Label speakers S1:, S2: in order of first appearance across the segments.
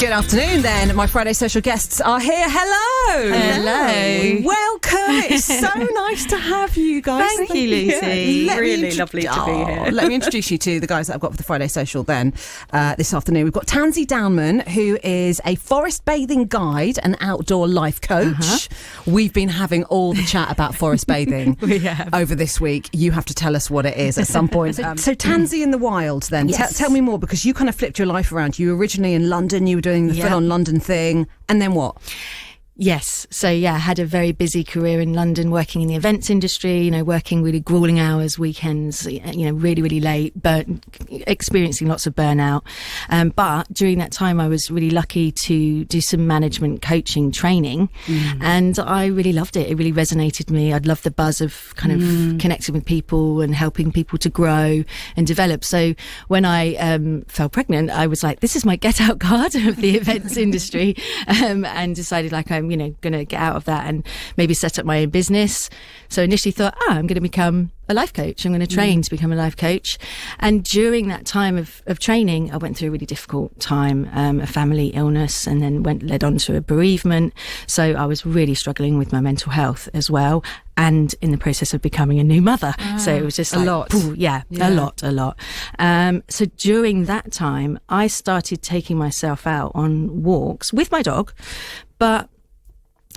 S1: Good afternoon then. My Friday social guests are here. Hello.
S2: Hello.
S1: Welcome. It's so nice to have you guys.
S2: Thank you, Lucy.
S3: Really lovely to be here.
S1: Let me introduce you to the guys that I've got for the Friday social then this afternoon. We've got Tansy Downman, who is a forest bathing guide and outdoor life coach. We've been having all the chat about forest bathing over this week. You have to tell us what it is at some point. So Tansy in the wild then.
S2: Yes.
S1: Tell me more, because you kind of flipped your life around. You were originally in London, you were doing the full-on London thing, and then what?
S2: Yes. So, I had a very busy career in London, working in the events industry, working really grueling hours, weekends, really, really late, experiencing lots of burnout. But during that time, I was really lucky to do some management coaching training, and I really loved it. It really resonated with me. I'd love the buzz of kind of connecting with people and helping people to grow and develop. So when I fell pregnant, I was like, this is my get out card of the events industry, and decided I'm going to get out of that and maybe set up my own business. So initially thought, I'm going to become a life coach. I'm going to train to become a life coach. And during that time of training, I went through a really difficult time, a family illness, and then led on to a bereavement. So I was really struggling with my mental health as well, and in the process of becoming a new mother. So it was just
S1: a lot.
S2: A lot. So during that time, I started taking myself out on walks with my dog, but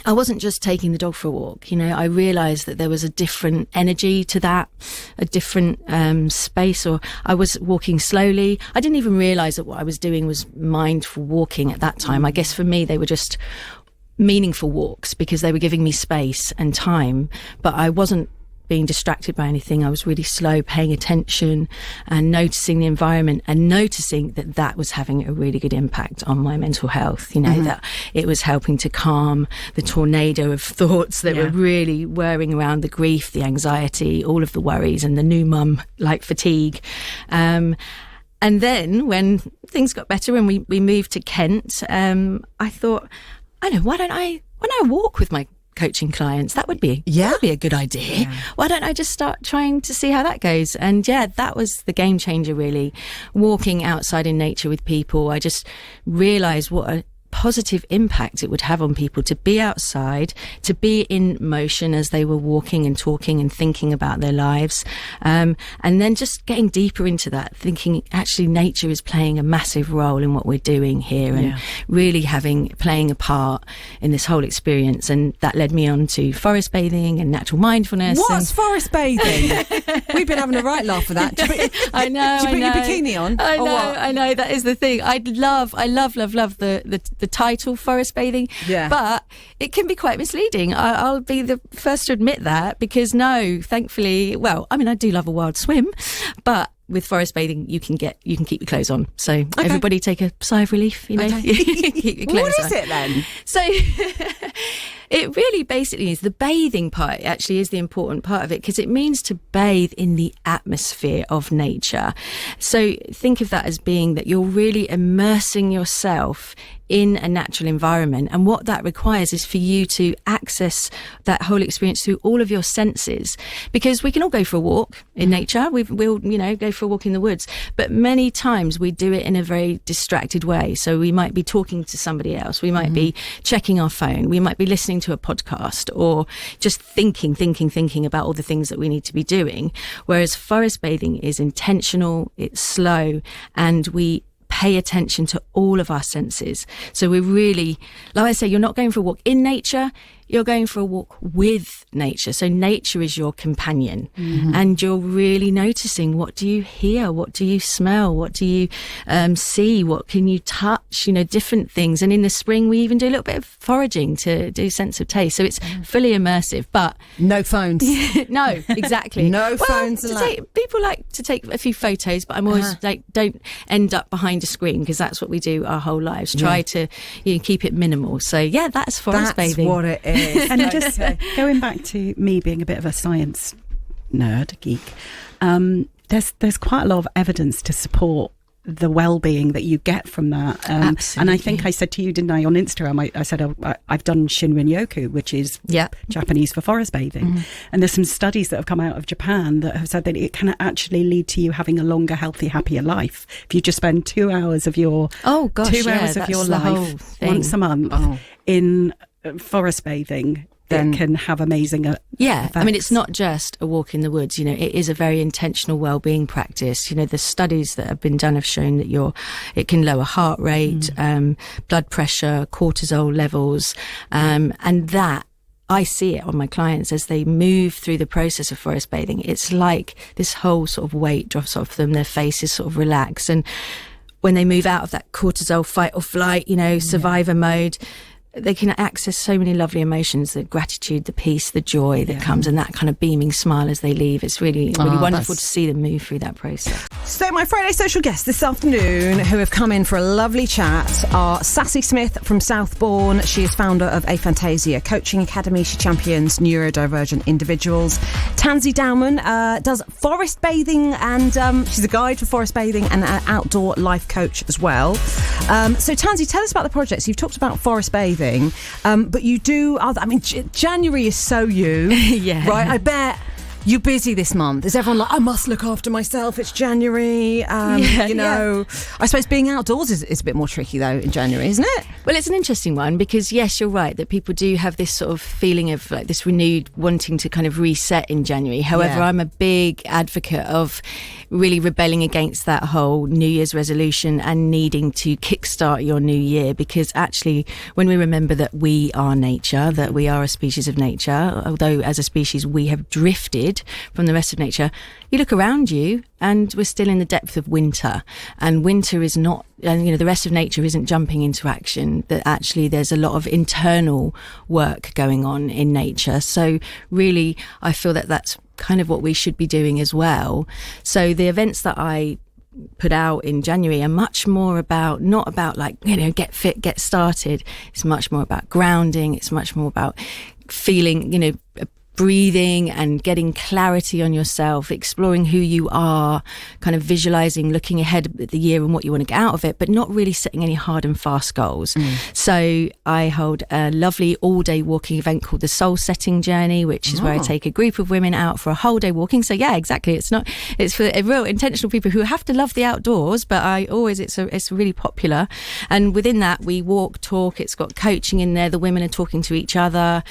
S2: I wasn't just taking the dog for a walk. I realised that there was a different energy to that, a different space, or I was walking slowly. I didn't even realise that what I was doing was mindful walking at that time. I guess for me, they were just meaningful walks because they were giving me space and time, but I wasn't being distracted by anything. I was really slow, paying attention and noticing the environment, and noticing that was having a really good impact on my mental health, that it was helping to calm the tornado of thoughts that were really whirring around, the grief, the anxiety, all of the worries, and the new mum like fatigue. And then when things got better and we moved to Kent, I thought, why don't I walk with my coaching clients? That would be a good idea. Why don't I just start trying to see how that goes? And that was the game changer, really. Walking outside in nature with people, I just realised what a positive impact it would have on people to be outside, to be in motion as they were walking and talking and thinking about their lives, and then just getting deeper into that, thinking actually nature is playing a massive role in what we're doing here, and really playing a part in this whole experience. And that led me on to forest bathing and natural mindfulness.
S1: What's forest bathing? We've been having a right laugh for that.
S2: I know.
S1: Do you put your bikini on?
S2: I know. That is the thing. I love the title forest bathing, but it can be quite misleading. I'll be the first to admit that, because thankfully, I do love a wild swim, but with forest bathing, you can keep your clothes on. So everybody take a sigh of relief, keep your clothes on.
S1: What is it then?
S2: So it really basically is, the bathing part actually is the important part of it, because it means to bathe in the atmosphere of nature. So think of that as being that you're really immersing yourself in a natural environment, and what that requires is for you to access that whole experience through all of your senses, because we can all go for a walk in nature, we'll go for a walk in the woods, but many times we do it in a very distracted way. So we might be talking to somebody else, we might be checking our phone, we might be listening to a podcast, or just thinking about all the things that we need to be doing, whereas forest bathing is intentional, it's slow, and we pay attention to all of our senses. So we're really, like I say, you're not going for a walk in nature, you're going for a walk with nature. So nature is your companion, and you're really noticing, what do you hear, what do you smell, what do you see, what can you touch, different things. And in the spring we even do a little bit of foraging to do sense of taste. So it's fully immersive, but
S1: no phones.
S2: No, exactly.
S1: No phones.
S2: People like to take a few photos, but I'm always like, don't end up behind a screen, because that's what we do our whole lives. Try to keep it minimal. So that's forest bathing.
S1: That's what it is.
S3: And just going back to me being a bit of a science nerd, geek, there's quite a lot of evidence to support the well-being that you get from that.
S2: Absolutely.
S3: And I think I said to you, didn't I, on Instagram, I said I've done Shinrin-yoku, which is Japanese for forest bathing. And there's some studies that have come out of Japan that have said that it can actually lead to you having a longer, healthy, happier life if you just spend 2 hours of your life once a month in forest bathing. That can have amazing effects.
S2: I mean, it's not just a walk in the woods. You know, it is a very intentional well-being practice. You know, the studies that have been done have shown that it can lower heart rate, blood pressure, cortisol levels, and that. I see it on my clients as they move through the process of forest bathing. It's like this whole sort of weight drops off them, their faces sort of relax, and when they move out of that cortisol fight or flight, survivor mode, they can access so many lovely emotions, the gratitude, the peace, the joy that comes, and that kind of beaming smile as they leave. It's really wonderful to see them move through that process.
S1: So my Friday social guests this afternoon who have come in for a lovely chat are Sassy Smith from Southbourne. She is founder of Aphantasia Coaching Academy. She champions neurodivergent individuals. Tansy Dowman does forest bathing, and she's a guide for forest bathing and an outdoor life coach as well. So Tansy, tell us about the projects. You've talked about forest bathing. But you do January is so you. Right? I bet you're busy this month. Is everyone like, I must look after myself, it's January? I suppose being outdoors is a bit more tricky though in January, isn't it?
S2: Well, it's an interesting one because yes, you're right that people do have this sort of feeling of like this renewed wanting to kind of reset in January. However, I'm a big advocate of really rebelling against that whole New Year's resolution and needing to kickstart your new year, because actually when we remember that we are nature, that we are a species of nature, although as a species we have drifted from the rest of nature, you look around you and we're still in the depth of winter, and winter is not, and the rest of nature isn't jumping into action, that actually there's a lot of internal work going on in nature. So really I feel that that's kind of what we should be doing as well. So the events that I put out in January are much more about, not about like, get fit, get started. It's much more about grounding. It's much more about feeling, breathing and getting clarity on yourself, exploring who you are, kind of visualizing, looking ahead at the year and what you want to get out of it, but not really setting any hard and fast goals. So I hold a lovely all-day walking event called the Soul Setting Journey, which is where I take a group of women out for a whole day walking. So yeah, exactly. It's for real intentional people who have to love the outdoors, but it's really popular. And within that we walk, talk, it's got coaching in there. The women are talking to each other,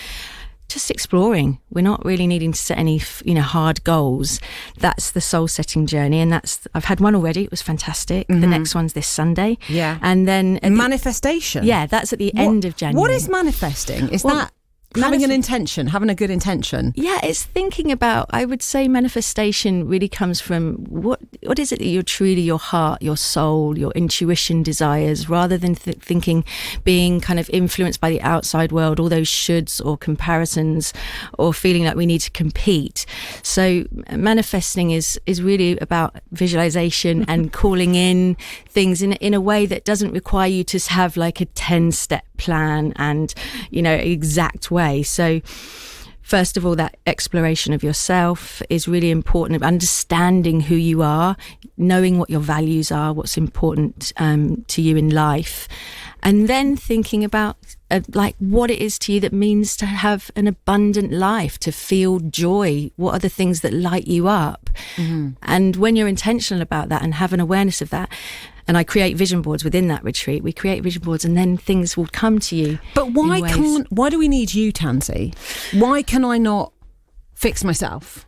S2: just exploring. We're not really needing to set any hard goals. That's the Soul Setting Journey, and I've had one already. It was fantastic. The next one's this Sunday, and then
S1: manifestation.
S2: That's at the end of January.
S1: What is manifesting? Is that having an intention, having a good intention?
S2: Yeah, it's thinking about, I would say manifestation really comes from what is it that you're truly, your heart, your soul, your intuition desires, rather than thinking, being kind of influenced by the outside world, all those shoulds or comparisons, or feeling like we need to compete. So manifesting is really about visualization and calling in things in a way that doesn't require you to have like a 10-step plan and exact way. So first of all, that exploration of yourself is really important, understanding who you are, knowing what your values are, what's important to you in life, and then thinking about like what it is to you that means to have an abundant life, to feel joy. What are the things that light you up? And when you're intentional about that and have an awareness of that, and I create vision boards within that retreat. We create vision boards and then things will come to you.
S1: But why do we need you, Tansy? Why can I not fix myself?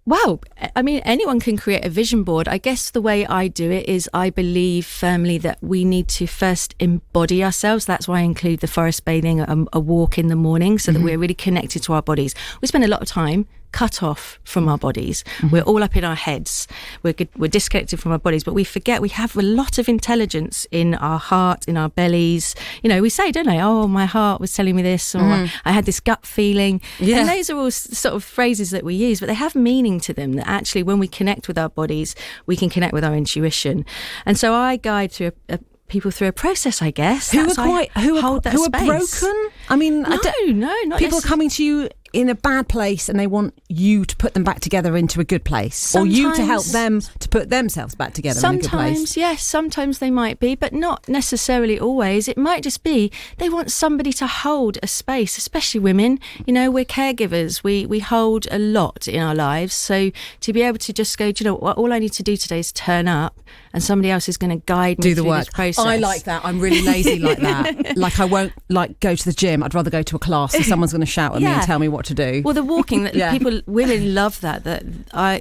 S2: Well, I mean, anyone can create a vision board. I guess the way I do it is I believe firmly that we need to first embody ourselves. That's why I include the forest bathing, a walk in the morning, so that we're really connected to our bodies. We spend a lot of time cut off from our bodies. We're all up in our heads. We're disconnected from our bodies, but we forget we have a lot of intelligence in our heart, in our bellies. We say, don't I? Oh, my heart was telling me this, or I had this gut feeling. Yeah. And those are all sort of phrases that we use, but they have meaning to them, that actually when we connect with our bodies, we can connect with our intuition. And so I guide through people through a process, I guess.
S1: Who are broken? I mean,
S2: no, not
S1: people coming to you in a bad place and they want you to put them back together into a good place, sometimes, or you to help them to put themselves back together in a good place?
S2: Sometimes, yes, sometimes they might be, but not necessarily always. It might just be they want somebody to hold a space, especially women. You know, we're caregivers. We hold a lot in our lives. So to be able to just go, do you know what, all I need to do today is turn up and somebody else is going to guide me through this process.
S1: I like that. I'm really lazy like that. Like, I won't go to the gym. I'd rather go to a class and someone's going to shout at me and tell me what to do.
S2: Well, the walking, women love that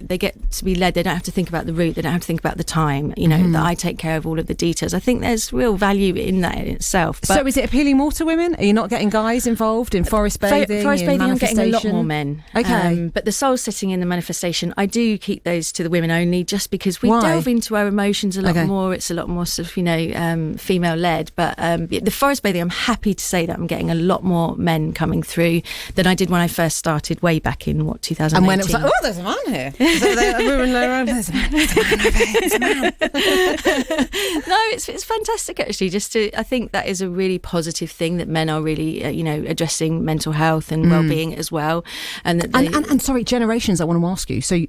S2: they get to be led. They don't have to think about the route. They don't have to think about the time, you know, that I take care of all of the details. I think there's real value in that in itself. But
S1: so is it appealing more to women? Are you not getting guys involved in forest bathing?
S2: Forest bathing, I'm getting a lot
S1: manifestation?
S2: more men.
S1: Okay.
S2: But the soul sitting in the manifestation, I do keep those to the women only, just because we delve into our emotions a lot more. It's a lot more sort of, you know, female led. But the forest bathing, I'm happy to say that I'm getting a lot more men coming through than I did when I first started way back in 2018.
S1: And when it was like, oh, there's a man here. So there's a man over there.
S2: No, it's fantastic actually. I think that is a really positive thing, that men are really you know, addressing mental health and well-being as well, and that
S1: and sorry, generations. I want to ask you. So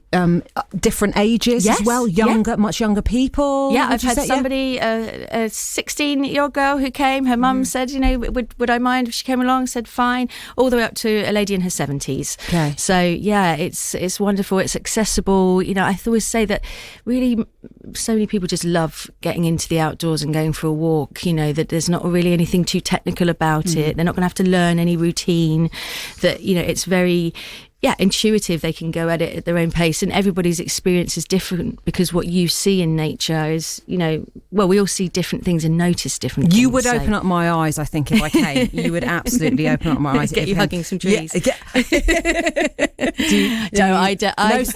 S1: different ages as well, much younger people.
S2: Yeah, I've had somebody, a 16-year-old girl who came. Her mum said, you know, would I mind if she came along? Said fine. All the way up to a lady in her 70s.
S1: Okay.
S2: So yeah, it's wonderful. It's accessible. You know, I always say that really so many people just love getting into the outdoors and going for a walk. You know, that there's not really anything too technical about it. They're not going to have to learn any routine. That, you know, it's very intuitive. They can go at it at their own pace, and everybody's experience is different, because what you see in nature is, you know, well, we all see different things and notice different things.
S1: You would open up my eyes, I think, if I came. You would absolutely open up my eyes.
S2: Get you hugging some trees.
S1: Yeah.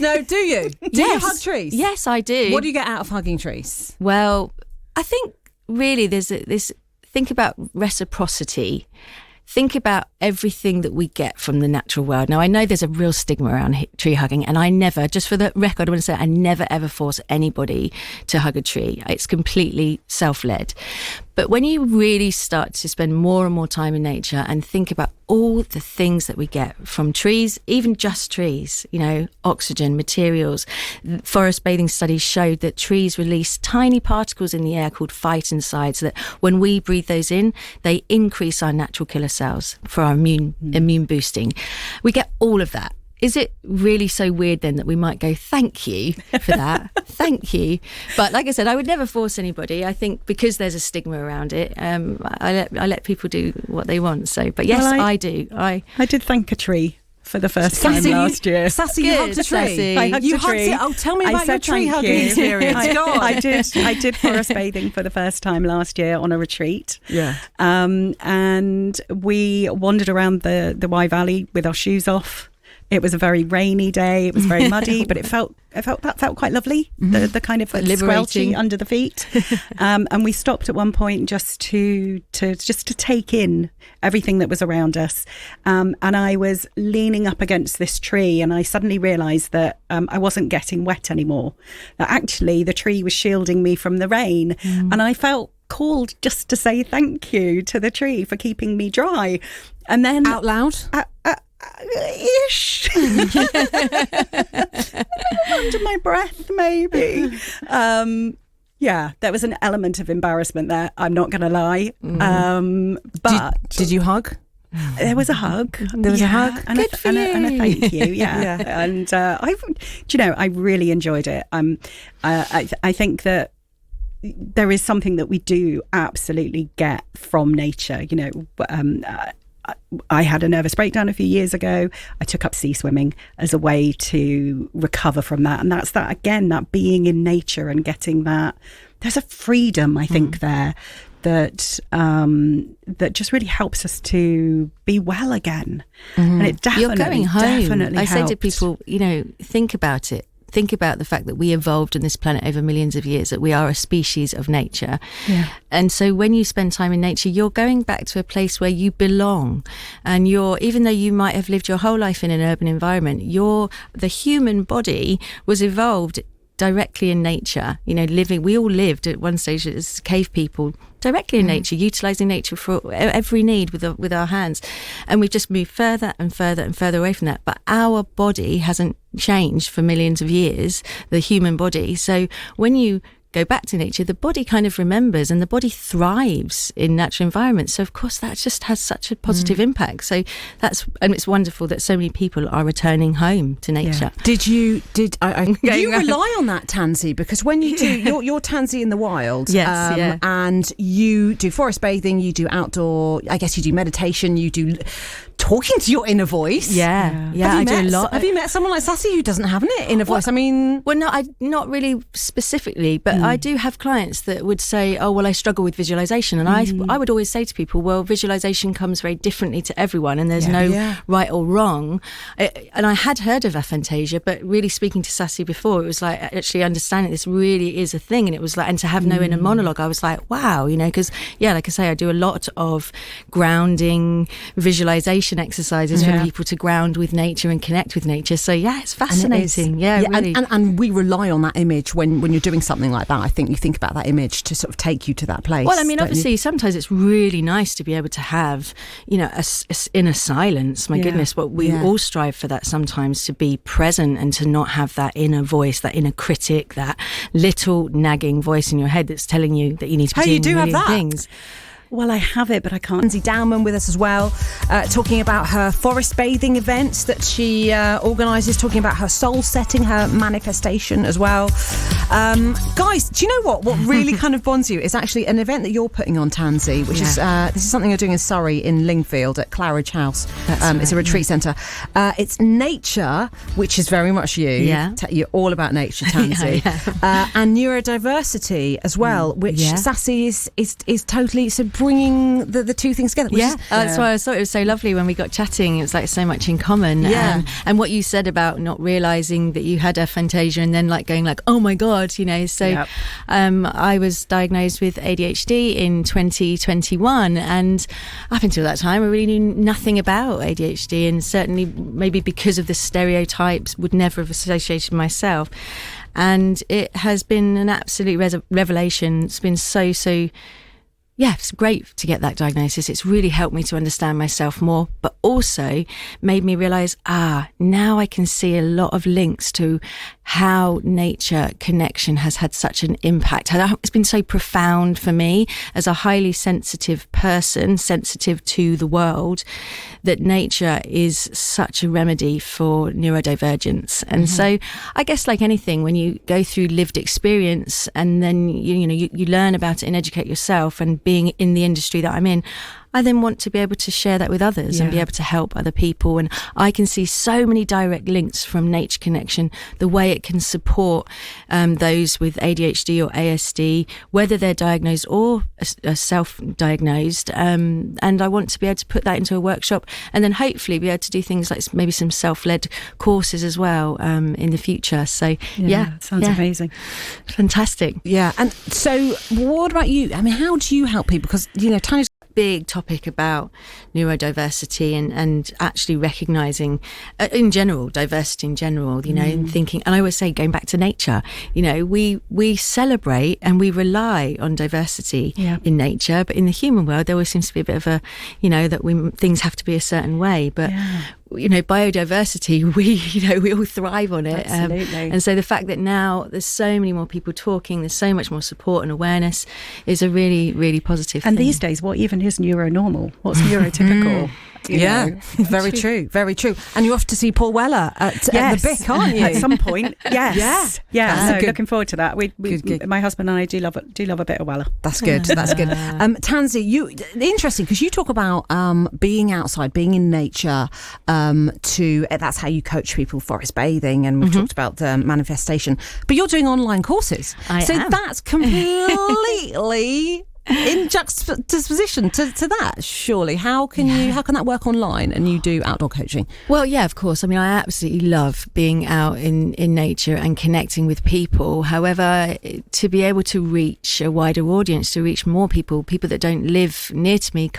S1: No, do you? Do you hug trees?
S2: Yes, I do.
S1: What do you get out of hugging trees?
S2: Well, I think really there's this, think about reciprocity. Think about everything that we get from the natural world. Now, I know there's a real stigma around tree hugging, and I never, just for the record, I want to say I never ever force anybody to hug a tree. It's completely self-led. But when you really start to spend more and more time in nature and think about all the things that we get from trees, even just trees, you know, oxygen, materials, forest bathing studies showed that trees release tiny particles in the air called phytoncides, that when we breathe those in, they increase our natural killer cells for our immune boosting. We get all of that. Is it really so weird then that we might go, thank you for that, thank you? But like I said, I would never force anybody. I think because there's a stigma around it, I let people do what they want. So, but yes, well, I do. I did
S3: thank a tree for the first time last year.
S1: Sassy, you hugged a tree.
S3: I hugged a tree.
S1: Hugged it. Oh, tell me about your tree hugging experience. Go on.
S3: I did forest bathing for the first time last year on a retreat.
S1: Yeah.
S3: And we wandered around the Wye Valley with our shoes off. It was a very rainy day. It was very muddy, but it felt quite lovely. The kind of squelching under the feet. And we stopped at one point just to take in everything that was around us. And I was leaning up against this tree, and I suddenly realised that I wasn't getting wet anymore. That actually the tree was shielding me from the rain, and I felt called just to say thank you to the tree for keeping me dry. And then
S1: out loud.
S3: Ish. Under my breath, maybe. There was an element of embarrassment there, I'm not going to lie. But
S1: did you hug?
S3: There was a hug.
S1: There was a hug.
S3: And a thank you. Yeah. And I really enjoyed it. I think that there is something that we do absolutely get from nature. You know, I had a nervous breakdown a few years ago. I took up sea swimming as a way to recover from that. And that's that, again, that being in nature and getting that. There's a freedom, I think, there that just really helps us to be well again. And it definitely,
S2: you're going home.
S3: Definitely
S2: I
S3: helped.
S2: say to people, you know, think about it. Think about the fact that we evolved on this planet over millions of years, that we are a species of nature.
S3: Yeah.
S2: And so when you spend time in nature, you're going back to a place where you belong. And even though you might have lived your whole life in an urban environment, the human body was evolved directly in nature, we all lived at one stage as cave people directly in nature, utilising nature for every need with our hands. And we've just moved further and further and further away from that. But our body hasn't changed for millions of years, the human body. So when you go back to nature, the body kind of remembers, and the body thrives in natural environments. So of course that just has such a positive impact. So and it's wonderful that so many people are returning home to nature.
S1: Yeah. Do you rely on that, Tansy? Because when you do, you're Tansy in the wild, and you do forest bathing, you do outdoor, I guess you do meditation, you do talking to your inner voice.
S2: Yeah, I do a lot.
S1: Have you met someone like Sassy who doesn't have an inner voice? I mean,
S2: well, not really specifically, but I do have clients that would say, "Oh, well, I struggle with visualization," and I would always say to people, "Well, visualization comes very differently to everyone, and there's no right or wrong." And I had heard of aphantasia, but really speaking to Sassy before, it was like actually understanding this really is a thing, and it was like, and to have no inner monologue, I was like, wow, because like I say, I do a lot of grounding visualization exercises for people to ground with nature and connect with nature. So it's fascinating. Really.
S1: And we rely on that image when you're doing something like that. I think you think about that image to sort of take you to that place.
S2: Well, I mean, obviously sometimes it's really nice to be able to have a inner silence. My goodness, but we all strive for that sometimes, to be present and to not have that inner voice, that inner critic, that little nagging voice in your head that's telling you that you need to be doing a million things.
S3: Well, I have it, but I can't.
S1: Tansy Downman with us as well, talking about her forest bathing events that she organises, talking about her soul setting, her manifestation as well. Guys, do you know what? What really kind of bonds you is actually an event that you're putting on, Tansy, which is this is something you're doing in Surrey in Lingfield at Claridge House. It's a retreat centre. It's nature, which is very much you. You're all about nature, Tansy, and neurodiversity as well, which Sassy is totally bringing the two things together.
S2: That's why I thought it was so lovely when we got chatting. It was like so much in common. And what you said about not realising that you had aphantasia and then like going like, oh my God, So I was diagnosed with ADHD in 2021, and up until that time I really knew nothing about ADHD, and certainly maybe because of the stereotypes would never have associated myself. And it has been an absolute revelation. It's been so it's great to get that diagnosis. It's really helped me to understand myself more, but also made me realise, now I can see a lot of links to how nature connection has had such an impact. It's been so profound for me as a highly sensitive person, sensitive to the world, that nature is such a remedy for neurodivergence. And so I guess like anything, when you go through lived experience and then you learn about it and educate yourself, and being in the industry that I'm in, I then want to be able to share that with others and be able to help other people. And I can see so many direct links from nature connection, the way it can support those with ADHD or ASD, whether they're diagnosed or self-diagnosed. And I want to be able to put that into a workshop, and then hopefully be able to do things like maybe some self-led courses as well in the future. So
S3: sounds amazing.
S2: Fantastic.
S1: Yeah. And so what about you? I mean, how do you help people? Because, Tanya's
S2: big topic about neurodiversity and actually recognising in general, diversity in general, and thinking, and I always say, going back to nature, we celebrate and we rely on diversity in nature, but in the human world there always seems to be a bit of a, that things have to be a certain way, but biodiversity, we all thrive on it.
S3: Absolutely.
S2: And so the fact that now there's so many more people talking, there's so much more support and awareness, is a really, really positive thing.
S3: And these days, what even is neuronormal? What's neurotypical?
S1: Very true, very true. And you're off to see Paul Weller at the BIC, aren't you?
S3: At some point, yes. Looking forward to that. We my husband and I do love a bit of Weller.
S1: That's good. That's good. Tansy, interesting, because you talk about being outside, being in nature. That's how you coach people forest bathing, and we've talked about the manifestation. But you're doing online courses,
S2: I am.
S1: That's completely in juxtaposition to that, surely, how can that work online and you do outdoor coaching?
S2: Well, yeah, of course. I mean, I absolutely love being out in nature and connecting with people. However, to be able to reach a wider audience, to reach more people that don't live near to me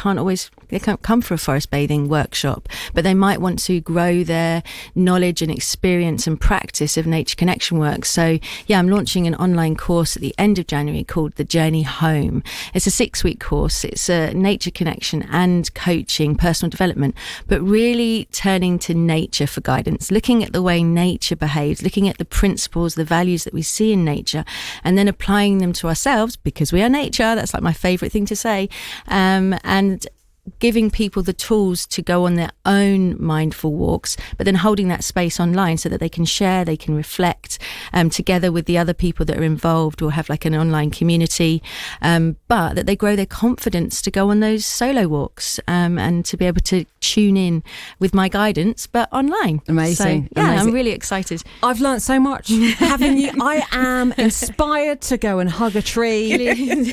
S2: they can't come for a forest bathing workshop, but they might want to grow their knowledge and experience and practice of nature connection work. So yeah, I'm launching an online course at the end of January called The Journey Home. It's a 6-week course. It's a nature connection and coaching, personal development, but really turning to nature for guidance, looking at the way nature behaves, looking at the principles, the values that we see in nature, and then applying them to ourselves because we are nature. That's like my favourite thing to say. And giving people the tools to go on their own mindful walks, but then holding that space online so that they can share, they can reflect together with the other people that are involved, or have like an online community, but that they grow their confidence to go on those solo walks and to be able to tune in with my guidance, but online.
S1: Amazing.
S2: So, yeah,
S1: amazing.
S2: I'm really excited.
S1: I've learnt so much having you. I am inspired to go and hug a tree.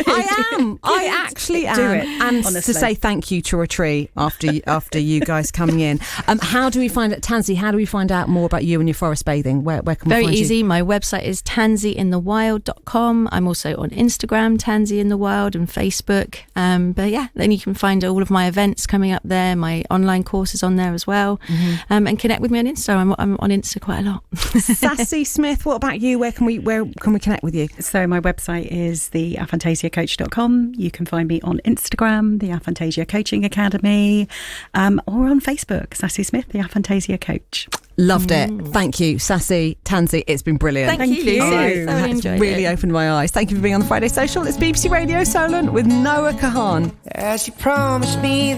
S1: I actually am.
S3: Do it,
S1: and
S3: honestly.
S1: to say thank you to a tree after you guys coming in. How do we find it, Tansy? How do we find out more about you and your forest bathing? Where can we find you?
S2: Very easy. My website is tansyinthewild.com. I'm also on Instagram, Tansy in the Wild, and Facebook. But yeah, then you can find all of my events coming up there. My online courses on there as well. Mm-hmm. And connect with me on Insta. I'm on Insta quite a lot.
S1: Sassy Smith, what about you? Where can we connect with you?
S3: So my website is theaphantasiacoach.com. You can find me on Instagram, the Aphantasia Coaching Academy, or on Facebook, Sassy Smith, the Aphantasia Coach.
S1: Loved it. Thank you, Sassy, Tansy. It's been brilliant.
S2: Thank you.
S1: It's really opened my eyes. Thank you for being on the Friday Social. It's BBC Radio Solent with Noah Kahan.
S4: As you promised me.